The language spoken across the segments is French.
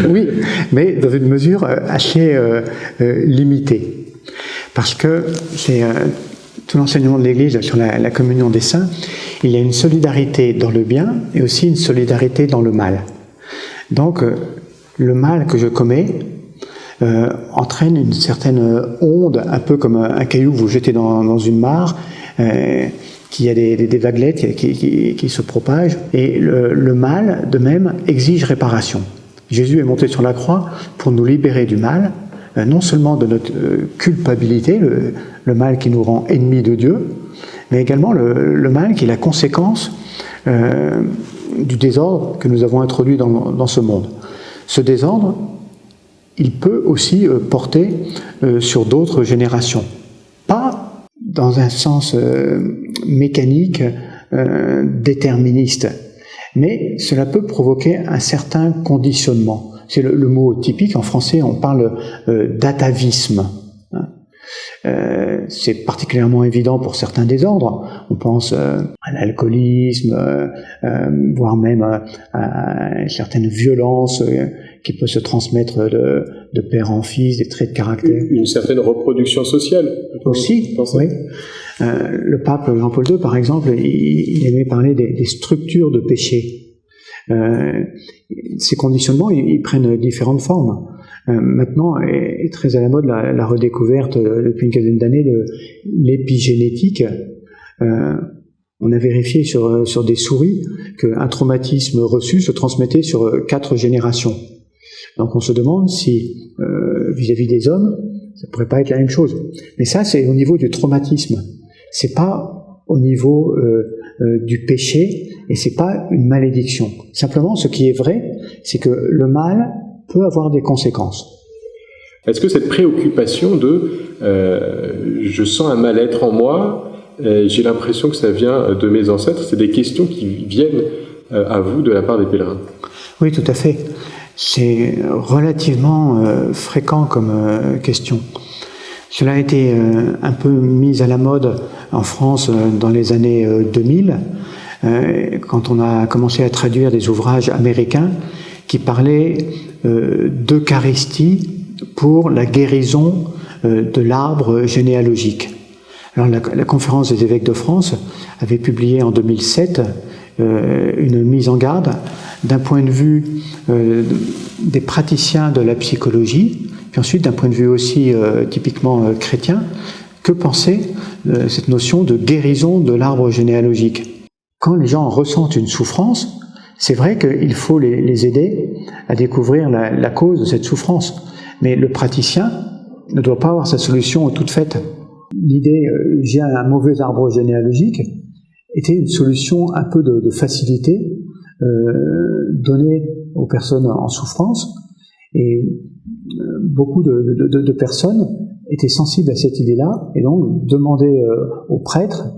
Oui, mais dans une mesure assez limitée. Parce que c'est tout l'enseignement de l'Église sur la communion des saints, il y a une solidarité dans le bien et aussi une solidarité dans le mal. Donc, le mal que je commets entraîne une certaine onde, un peu comme un caillou que vous jetez dans une mare, qui a des vaguelettes qui se propagent. Et le mal, de même, exige réparation. Jésus est monté sur la croix pour nous libérer du mal, non seulement de notre culpabilité, le mal qui nous rend ennemis de Dieu, mais également le mal qui est la conséquence du désordre que nous avons introduit dans ce monde. Ce désordre, il peut aussi porter sur d'autres générations. Pas dans un sens mécanique, déterministe, mais cela peut provoquer un certain conditionnement. C'est le mot typique, en français on parle d'atavisme. C'est particulièrement évident pour certains désordres. On pense à l'alcoolisme, voire même à certaines violences qui peuvent se transmettre de père en fils, des traits de caractère. Une certaine reproduction sociale. Aussi, oui. Le pape Jean-Paul II, par exemple, il aimait parler des structures de péché. Ces conditionnements, ils prennent différentes formes. Maintenant est très à la mode la redécouverte depuis une quinzaine d'années de l'épigénétique. On a vérifié sur des souris qu'un traumatisme reçu se transmettait sur 4 générations. Donc on se demande si vis-à-vis des hommes, ça pourrait pas être la même chose. Mais ça, c'est au niveau du traumatisme. C'est pas au niveau du péché et c'est pas une malédiction. Simplement, ce qui est vrai, c'est que le mal peut avoir des conséquences. Est-ce que cette préoccupation de je sens un mal-être en moi, j'ai l'impression que ça vient de mes ancêtres, c'est des questions qui viennent à vous de la part des pèlerins? Oui, tout à fait. C'est relativement fréquent comme question. Cela a été un peu mis à la mode en France dans les années 2000, quand on a commencé à traduire des ouvrages américains qui parlaient d'Eucharistie pour la guérison de l'arbre généalogique. Alors la Conférence des évêques de France avait publié en 2007 une mise en garde d'un point de vue des praticiens de la psychologie, puis ensuite d'un point de vue aussi typiquement chrétien, que pensait cette notion de guérison de l'arbre généalogique. Quand les gens ressentent une souffrance, c'est vrai qu'il faut les aider à découvrir la cause de cette souffrance, mais le praticien ne doit pas avoir sa solution toute faite. L'idée « j'ai un mauvais arbre généalogique » était une solution un peu de facilité donnée aux personnes en souffrance, et beaucoup de personnes étaient sensibles à cette idée-là et donc demandaient aux prêtres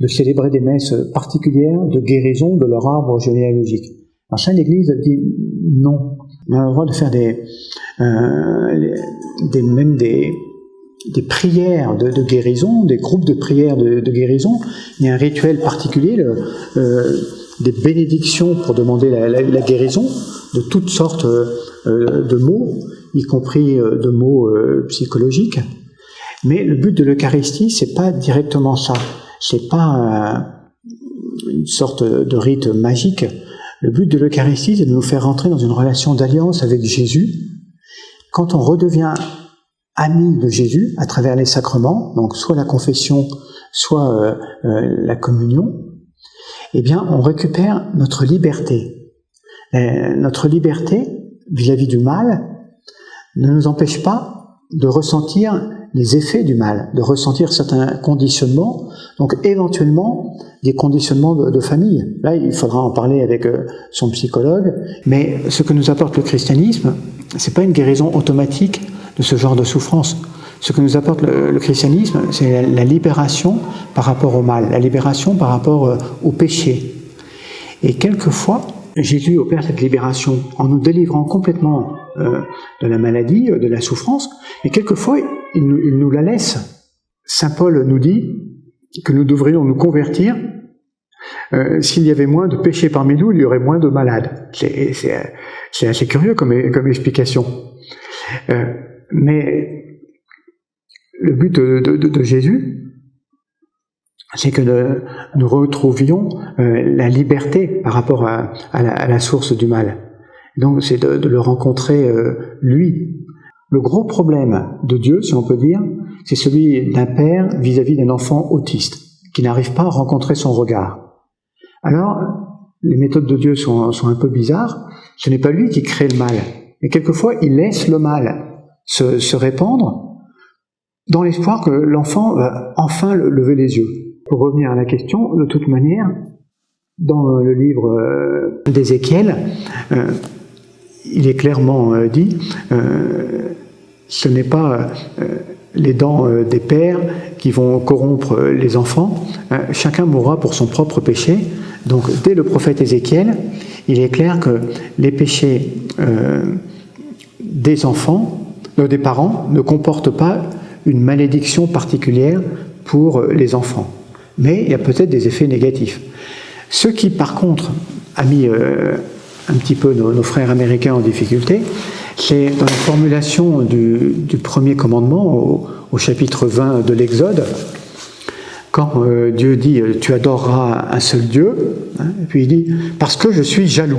de célébrer des messes particulières de guérison de leur arbre généalogique. Alors ça, l'Église dit non. On a le droit de faire même des prières de guérison, des groupes de prières de guérison. Il y a un rituel particulier, des bénédictions pour demander la guérison de toutes sortes de mots, y compris de mots psychologiques. Mais le but de l'Eucharistie, c'est pas directement ça. C'est pas une sorte de rite magique. Le but de l'Eucharistie, c'est de nous faire rentrer dans une relation d'alliance avec Jésus. Quand on redevient ami de Jésus à travers les sacrements, donc soit la confession, soit la communion, eh bien, on récupère notre liberté. Notre liberté vis-à-vis du mal ne nous empêche pas de ressentir les effets du mal, de ressentir certains conditionnements, donc éventuellement des conditionnements de famille. Là, il faudra en parler avec son psychologue, mais ce que nous apporte le christianisme, c'est pas une guérison automatique de ce genre de souffrance. Ce que nous apporte le christianisme, c'est la libération par rapport au mal, la libération par rapport au péché. Et quelquefois, Jésus opère cette libération en nous délivrant complètement de la maladie, de la souffrance, et quelquefois, il nous la laisse. Saint Paul nous dit que nous devrions nous convertir s'il y avait moins de péchés parmi nous, il y aurait moins de malades. C'est assez curieux comme explication. Mais le but de Jésus, c'est que nous retrouvions la liberté par rapport à la source du mal. Donc c'est de le rencontrer lui. Le gros problème de Dieu, si on peut dire, c'est celui d'un père vis-à-vis d'un enfant autiste, qui n'arrive pas à rencontrer son regard. Alors, les méthodes de Dieu sont un peu bizarres. Ce n'est pas lui qui crée le mal. Et quelquefois, il laisse le mal se répandre dans l'espoir que l'enfant va enfin lever les yeux. Pour revenir à la question, de toute manière, dans le livre d'Ézéchiel, il est clairement dit, ce n'est pas les dents des pères qui vont corrompre les enfants, chacun mourra pour son propre péché. Donc dès le prophète Ézéchiel, il est clair que les péchés des enfants, des parents, ne comportent pas une malédiction particulière pour les enfants. Mais il y a peut-être des effets négatifs. Ce qui, par contre, a mis un petit peu nos frères américains en difficulté, c'est dans la formulation du premier commandement, au chapitre 20 de l'Exode, quand Dieu dit « tu adoreras un seul Dieu », et puis il dit « parce que je suis jaloux ».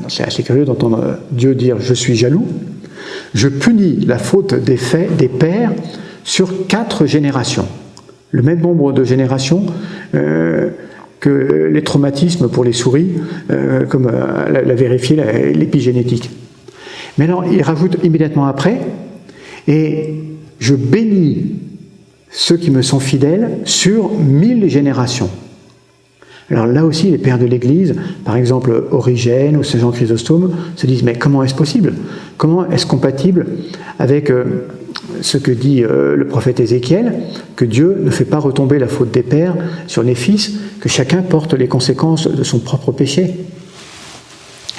C'est assez curieux d'entendre Dieu dire « je suis jaloux ». Je punis la faute des pères sur 4 générations. Le même nombre de générations que les traumatismes pour les souris, comme l'a vérifié l'épigénétique. Mais alors, il rajoute immédiatement après, et je bénis ceux qui me sont fidèles sur 1000 générations. Alors là aussi, les pères de l'Église, par exemple Origène ou Saint Jean Chrysostome, se disent, mais comment est-ce possible? Comment est-ce compatible avec ce que dit le prophète Ézéchiel, que Dieu ne fait pas retomber la faute des pères sur les fils, que chacun porte les conséquences de son propre péché?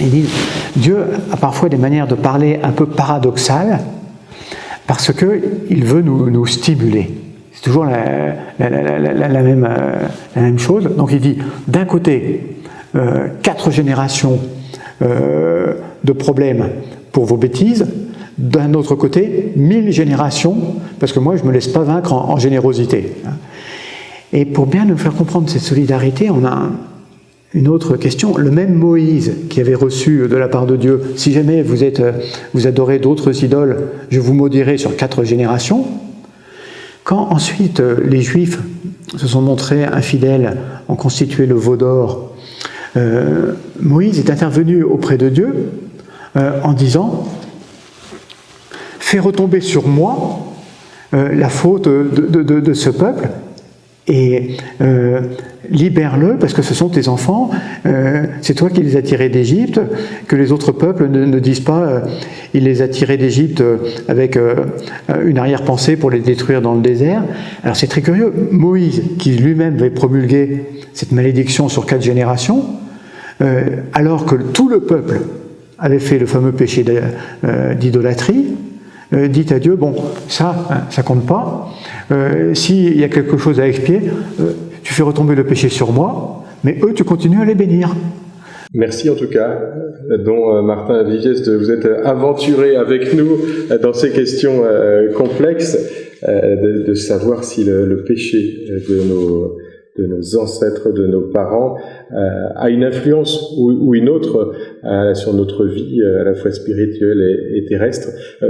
Il dit, Dieu a parfois des manières de parler un peu paradoxales, parce qu'il veut nous stimuler. C'est toujours la même chose. Donc il dit, d'un côté, 4 générations de problèmes pour vos bêtises, d'un autre côté, 1000 générations, parce que moi je ne me laisse pas vaincre en générosité. Et pour bien nous faire comprendre cette solidarité, on a une autre question. Le même Moïse qui avait reçu de la part de Dieu, si jamais vous adorez d'autres idoles, je vous maudirai sur 4 générations. Quand ensuite les Juifs se sont montrés infidèles, ont constitué le veau d'or, Moïse est intervenu auprès de Dieu en disant « Fais retomber sur moi la faute de ce peuple et libère-le parce que ce sont tes enfants, c'est toi qui les as tirés d'Égypte, que les autres peuples ne disent pas il les a tirés d'Égypte avec une arrière-pensée pour les détruire dans le désert. » Alors c'est très curieux, Moïse qui lui-même avait promulgué cette malédiction sur 4 générations, alors que tout le peuple avait fait le fameux péché d'idolâtrie, dit à Dieu, bon, ça compte pas, s'il y a quelque chose à expier, tu fais retomber le péché sur moi, mais eux, tu continues à les bénir. Merci en tout cas, dont Martin Viviès, de vous être aventuré avec nous dans ces questions complexes, de savoir si le péché de nos ancêtres, de nos parents, a une influence ou une autre sur notre vie, à la fois spirituelle et terrestre.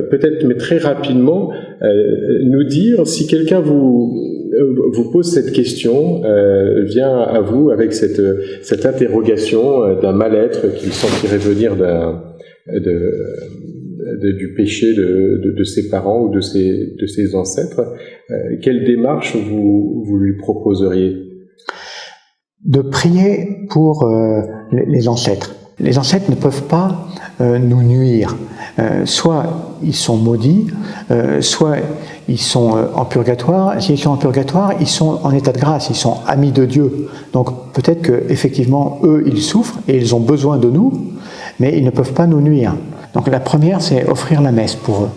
Peut-être, mais très rapidement, nous dire si quelqu'un vous pose cette question, vient à vous avec cette interrogation d'un mal-être qu'il sentirait venir du péché de ses parents ou de ses ancêtres, quelle démarche vous lui proposeriez? De prier pour les ancêtres. Les ancêtres ne peuvent pas nous nuire. Soit ils sont maudits, soit ils sont en purgatoire. S'ils sont en purgatoire, ils sont en état de grâce, ils sont amis de Dieu. Donc peut-être qu'effectivement, eux, ils souffrent et ils ont besoin de nous, mais ils ne peuvent pas nous nuire. Donc la première, c'est offrir la messe pour eux.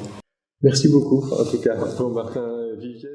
Merci beaucoup, en tout cas, pour Martin Viviès.